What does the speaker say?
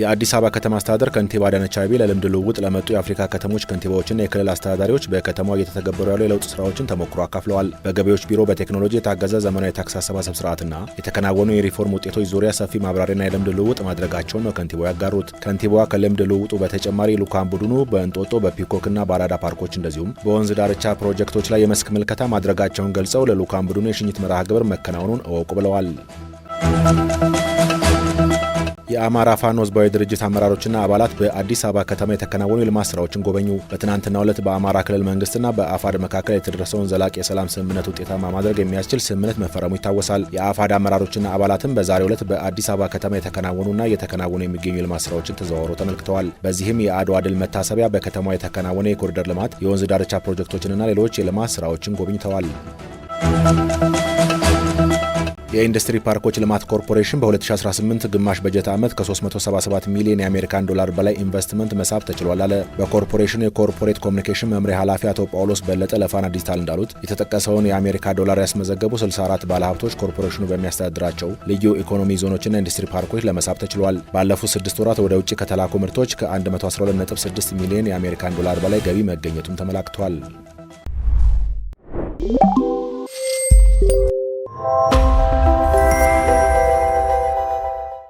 የአዲስ አበባ ከተማ አስተዳደር ከንቲባ አዳነች አቤቤ ለልምድ ልውውጥ ለመጡ የአፍሪካ ከተሞች ከንቲባዎችና የክልል አስተዳዳሪዎች በከተማው እየተተገበሩ ያሉ የለውጥ ስራዎችን ተሞክሮ አካፍለዋል። በገቢዎች ቢሮ በቴክኖሎጂ የታገዘ ዘመናዊ ታክስ አሰባሰብ ስርዓትና የተከናወኑ የሪፎርም ውጤቶች ዙሪያ ሰፊ ማብራሪያና የልምድ ልውውጥ ማድረጋቸውን ነው ከንቲባው ያጋሩት። ከንቲባዋ ከልምድ ልውውጡ በተጨማሪ ልዑካን ቡድኑ በእንጦጦ በፒኮክና በአራዳ ፓርኮች እንደዚሁም በወንዝ ዳርቻ ፕሮጀክቶች ላይ የመስክ ምልከታ ማድረጋቸውን ገልጸው ለልዑካን ቡድኑ የሽኝት መርሃ ግብር መከናወኑን እወቁ ብለዋል። የአማራ ፋኖ ህዝባዊ ድርጅት አመራሮችና አባላት በአዲስ አበባ ከተማ የተከናወኑ የልማት ስራዎችን ጎበኙ። በትናንትናው ዕለት በአማራ ክልል መንግስትና በአፋድ መካከል የተደረሰውን ዘላቂ የሰላም ስምምነት ውጤታማ ማድረግ የሚያስችል ስምምነት መፈረሙ ይታወሳል። የአፋድ አመራሮችና አባላትም በዛሬው ዕለት በአዲስ አበባ ከተማ የተከናወኑና እየተከናወኑ የሚገኙ የልማት ስራዎችን ተዘዋውረው ተመልክተዋል። በዚህም የአድዋ ድል መታሰቢያ በከተማዋ የተከናወነ የኮሪደር ልማት፣ የወንዝ ዳርቻ ፕሮጀክቶችንና ሌሎች የልማት ስራዎችን ጎብኝተዋል። የኢንዱስትሪ ፓርኮች ልማት ኮርፖሬሽን በ2018 ግማሽ በጀት ዓመት ከ377 ሚሊዮን የአሜሪካን ዶላር በላይ ኢንቨስትመንት መሳብ ተችሏል አለ። በኮርፖሬሽኑ የኮርፖሬት ኮሚኒኬሽን መምሪያ ኃላፊ አቶ ጳውሎስ በለጠ ለፋና ዲጂታል እንዳሉት የተጠቀሰውን የአሜሪካ ዶላር ያስመዘገቡ 64 ባለሀብቶች ኮርፖሬሽኑ በሚያስተዳድራቸው ልዩ ኢኮኖሚ ዞኖችና ኢንዱስትሪ ፓርኮች ለመሳብ ተችሏል። ባለፉት 6 ወራት ወደ ውጭ ከተላኩ ምርቶች ከ112.6 ሚሊዮን የአሜሪካን ዶላር በላይ ገቢ መገኘቱም ተመላክቷል።